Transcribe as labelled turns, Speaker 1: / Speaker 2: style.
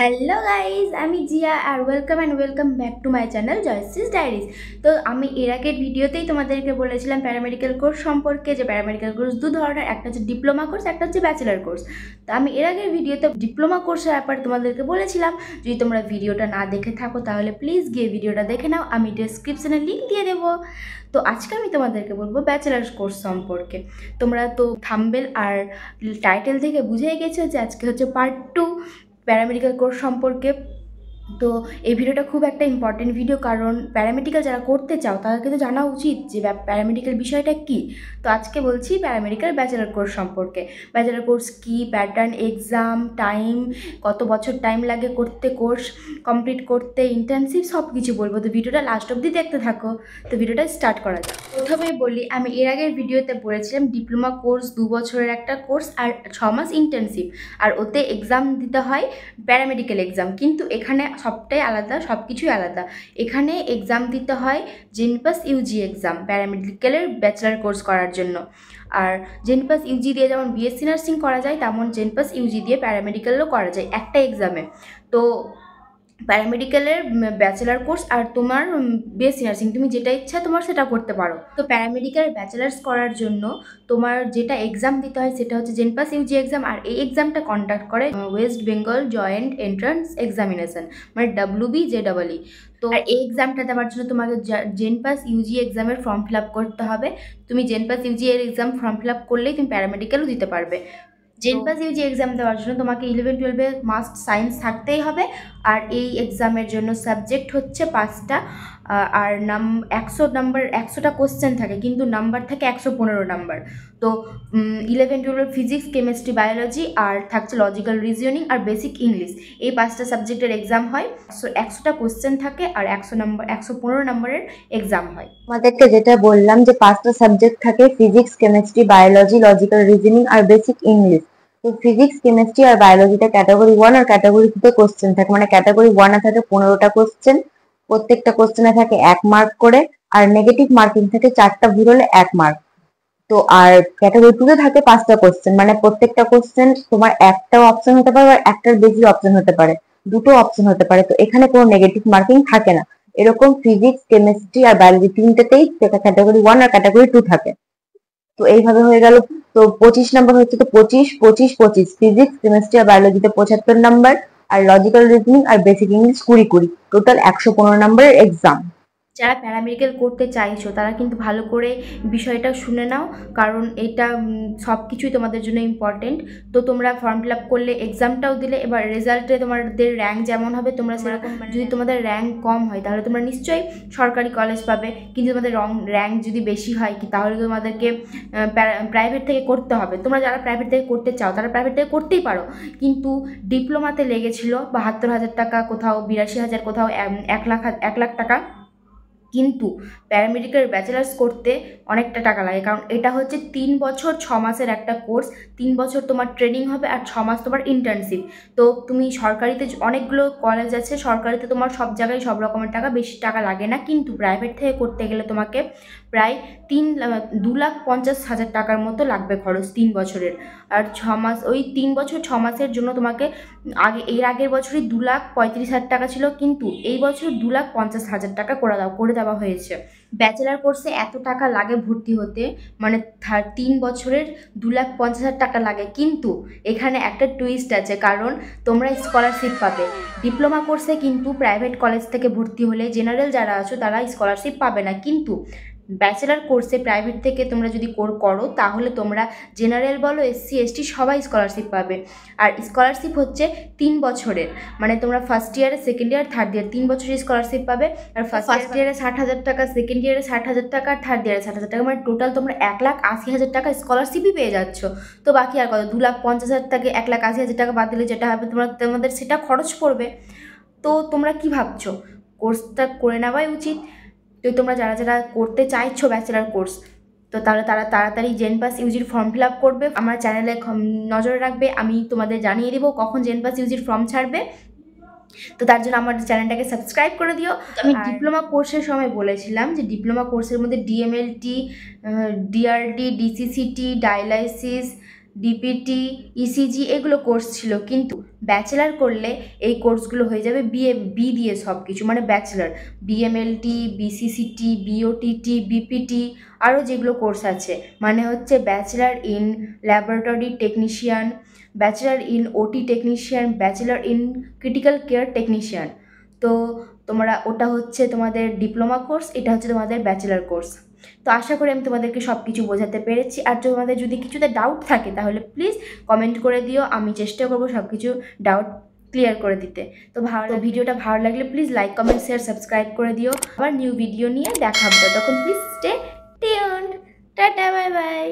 Speaker 1: Hello guys, আমি জিয়া আর welcome back to my channel Jayshree's diaries. তো আমি এর আগের ভিডিওতেই তোমাদেরকে বলেছিলাম প্যারামেডিক্যাল কোর্স সম্পর্কে, যে প্যারামেডিক্যাল কোর্স দু ধরনের, একটা হচ্ছে ডিপ্লোমা কোর্স, একটা হচ্ছে ব্যাচেলার কোর্স। তো আমি এর আগের ভিডিওতে ডিপ্লোমা কোর্সের ব্যাপারে তোমাদেরকে বলেছিলাম। যদি তোমরা ভিডিওটা না দেখে থাকো তাহলে প্লিজ গিয়ে ভিডিওটা দেখে নাও, আমি ডেসক্রিপশনে লিঙ্ক দিয়ে দেবো। তো আজকে আমি তোমাদেরকে বলবো ব্যাচেলার কোর্স সম্পর্কে। তোমরা তো থাম্বনেল আর টাইটেল থেকে বুঝেই গেছো যে আজকে হচ্ছে পার্ট 2 প্যারামেডিক্যাল কোর্স সম্পর্কে। তো এই ভিডিওটা খুব একটা ইম্পর্টেন্ট ভিডিও, কারণ প্যারামেডিক্যাল যারা করতে চাও তাদেরকে তো জানা উচিত যে প্যারামেডিক্যাল বিষয়টা কী। তো আজকে বলছি প্যারামেডিক্যাল ব্যাচেলার কোর্স সম্পর্কে। ব্যাচেলার কোর্স কী, প্যাটার্ন, এক্সাম, টাইম, কত বছর টাইম লাগে করতে, কোর্স কমপ্লিট করতে, ইন্টার্নশিপ, সব কিছু বলবো। তো ভিডিওটা লাস্ট অবধি দেখতে থাকো। তো ভিডিওটা স্টার্ট করা যাক। প্রথমেই বলি, আমি এর আগের ভিডিওতে বলেছিলাম ডিপ্লোমা কোর্স 2 বছরের একটা কোর্স আর 6 মাস ইন্টার্নশিপ, আর ওতে এক্সাম দিতে হয় প্যারামেডিক্যাল এক্সাম। কিন্তু এখানে সবটাই আলাদা, সব কিছুই আলাদা। এখানে এক্সাম দিতে হয় জেনপাস ইউজি এক্সাম প্যারামেডিক্যালের ব্যাচেলার কোর্স করার জন্য। আর জেনপাস ইউজি দিয়ে যেমন বিএসসি নার্সিং করা যায়, তেমন জেনপাস ইউজি দিয়ে প্যারামেডিক্যালও করা যায় একটা এক্সামে। তো প্যারামেডিক্যালের ব্যাচেলার কোর্স আর তোমার বিএসসি নার্সিং, তুমি যেটা ইচ্ছা তোমার সেটা করতে পারো। তো প্যারামেডিক্যাল ব্যাচেলার্স করার জন্য তোমার যেটা এক্সাম দিতে হয় সেটা হচ্ছে জেনপাস ইউজি এক্সাম। আর এই এক্সামটা কন্ডাক্ট করে West Bengal joint entrance examination, মানে WBJEE। তো আর এই এক্সামটা দেওয়ার জন্য তোমাকে জেনপাস ইউজি এক্সামের ফর্ম ফিল আপ করতে হবে। তুমি জেনপাস ইউজি এর এক্সাম ফর্ম ফিল আপ করলেই তুমি প্যারামেডিক্যালও দিতে পারবে। জেনপাস ইউজি এক্সাম দেওয়ার জন্য তোমাকে 11-12-এ মাস্ট সায়েন্স থাকতেই হবে। আর এই এক্সামের জন্য সাবজেক্ট হচ্ছে 5টা, আর 100টা কোশ্চেন থাকে, কিন্তু নাম্বার থাকে 115 নাম্বার। তো 11-12 ফিজিক্স, কেমিস্ট্রি, বায়োলজি, আর থাকছে লজিক্যাল রিজনিং আর বেসিক ইংলিশ। এই 5টা সাবজেক্টের এক্সাম হয়। 100টা কোশ্চেন থাকে আর 115 নাম্বারের এক্সাম হয়।
Speaker 2: আমাদেরকে যেটা বললাম যে 5টা সাবজেক্ট থাকে, physics, chemistry, biology, logical reasoning আর বেসিক ইংলিশ। তো ফিজিক্স, কেমিস্ট্রি আর বায়োলজিটা ক্যাটাগরি 1 আর ক্যাটাগরি 2 তে কোশ্চেন থাকে, মানে ক্যাটাগরি 1 এ থাকে 15টা কোশ্চেন, প্রত্যেকটা কোশ্চেনে থাকে 1 মার্ক করে, আর নেগেটিভ মার্কিং থাকে 4টা ভুল হলে 1 মার্ক। তো আর ক্যাটাগরি 2 তে থাকে 5টা কোশ্চেন, মানে প্রত্যেকটা কোশ্চেন তোমার একটাও অপশন হতে পারে আর একটার বেশি অপশন হতে পারে, দুটো অপশন হতে পারে। তো এখানে কোনো নেগেটিভ মার্কিং থাকে না। এরকম ফিজিক্স, কেমিস্ট্রি আর বায়োলজি তিনটেতেই ক্যাটাগরি 1 আর ক্যাটাগরি 2 থাকে। তো এইভাবে হয়ে গেল। তো 25 নাম্বার হচ্ছে, তো 25 ফিজিক্স, কেমিস্ট্রি আর বায়োলজিতে 75 নাম্বার, আর লজিক্যাল রিজনিং আর বেসিক ইংলিশ 20, টোটাল 115 নাম্বারের এক্সাম।
Speaker 1: যারা প্যারামেডিক্যাল করতে চাইছো তারা কিন্তু ভালো করে বিষয়টা শুনে নাও, কারণ এটা সব কিছুই তোমাদের জন্য ইম্পর্টেন্ট। তো তোমরা ফর্ম ফিল আপ করলে, এক্সামটাও দিলে, এবার রেজাল্টে তোমাদের র্যাঙ্ক যেমন হবে তোমরা সেরকম, যদি তোমাদের র্যাঙ্ক কম হয় তাহলে তোমরা নিশ্চয়ই সরকারি কলেজ পাবে। কিন্তু তোমাদের র্যাঙ্ক যদি বেশি হয় তাহলে তোমাদেরকে প্রাইভেট থেকে করতে হবে। তোমরা যারা প্রাইভেট থেকে করতে চাও তারা প্রাইভেট থেকে করতেই পারো, কিন্তু ডিপ্লোমাতে লেগেছিল 72,000 টাকা, কোথাও 82,000, কোথাও 1 লাখ টাকা। কিন্তু প্যারামেডিক্যাল ব্যাচেলার্স করতে অনেকটা টাকা লাগে, কারণ এটা হচ্ছে 3 বছর 6 মাসের একটা কোর্স। 3 বছর তোমার ট্রেনিং হবে আর 6 মাস তোমার ইন্টার্নশিপ। তো তুমি সরকারিতে অনেকগুলো কলেজ আছে, সরকারিতে তোমার সব জায়গায় সব রকমের টাকা, বেশি টাকা লাগে না। কিন্তু প্রাইভেট থেকে করতে গেলে তোমাকে প্রায় 2,50,000 টাকার মতো লাগবে খরচ 3 বছরের। আর 6 মাস, ওই 3 বছর 6 মাসের জন্য তোমাকে এর আগের বছরই 2,35,000 টাকা ছিল, কিন্তু এই বছর 2,50,000 টাকা করে দেওয়া হয়েছে। ব্যাচেলার কোর্সে এত টাকা লাগে ভর্তি হতে, মানে 3 বছরের 2,50,000 টাকা লাগে। কিন্তু এখানে একটা টুইস্ট আছে, কারণ তোমরা স্কলারশিপ পাবে। ডিপ্লোমা কোর্সে কিন্তু প্রাইভেট কলেজ থেকে ভর্তি হলে জেনারেল যারা আছো তারা স্কলারশিপ পাবে না, কিন্তু ব্যাচেলার কোর্সে প্রাইভেট থেকে তোমরা যদি করো তাহলে তোমরা জেনারেল বলো, SC ST সবাই স্কলারশিপ পাবে। আর স্কলারশিপ হচ্ছে 3 বছরের, মানে তোমরা ফার্স্ট ইয়ারে, সেকেন্ড ইয়ার, থার্ড ইয়ার 3 বছরের স্কলারশিপ পাবে। আর ফার্স্ট ইয়ারে 60,000 টাকা, সেকেন্ড ইয়ারে 60,000 টাকা, আর থার্ড ইয়ারে 60,000 টাকা, মানে টোটাল তোমরা 1,80,000 টাকা স্কলারশিপই পেয়ে যাচ্ছ। তো বাকি আর কত, 2,50,000 থেকে 1,80,000 টাকা বাদ দিলে যেটা হবে তোমাদের সেটা খরচ পড়বে। তো তোমরা কি ভাবছো, কোর্সটা করে নেওয়াই উচিত। তো তোমরা যারা যারা করতে চাইছো ব্যাচেলার কোর্স, তো তারা তাড়াতাড়ি জেনপাস ইউজির ফর্ম ফিল আপ করবে। আমার চ্যানেলে নজরে রাখবে, আমি তোমাদের জানিয়ে দেবো কখন জেনপাস ইউজির ফর্ম ছাড়বে। তো তার জন্য আমার চ্যানেলটাকে সাবস্ক্রাইব করে দিও। আমি ডিপ্লোমা কোর্সের সময় বলেছিলাম যে ডিপ্লোমা কোর্সের মধ্যে DMLT, DRD, DCCT, dialysis, DPT, ECG এগুলো কোর্স ছিল, কিন্তু ব্যাচেলার করলে এই কোর্সগুলো হয়ে যাবে বি দিয়ে সব কিছু, মানে bachelor, BMLT, BCCT, BOTT, BPT, আরও যেগুলো কোর্স আছে, মানে হচ্ছে bachelor in laboratory technician, bachelor in OT technician, bachelor in critical care technician. তো তোমরা ওটা হচ্ছে তোমাদের ডিপ্লোমা কোর্স, এটা হচ্ছে তোমাদের ব্যাচেলার কোর্স। তো আশা করি আমি তোমাদেরকে সব কিছু বোঝাতে পেরেছি। আর তোমাদের যদি কিছুতে ডাউট থাকে তাহলে প্লিজ কমেন্ট করে দিও, আমি চেষ্টা করবো সব কিছু ডাউট ক্লিয়ার করে দিতে। তো ভিডিওটা ভালো লাগলে please like, comment, share, subscribe করে দিও। আবার নিউ ভিডিও নিয়ে দেখা হবে, তখন please stay tuned. Tata, bye bye.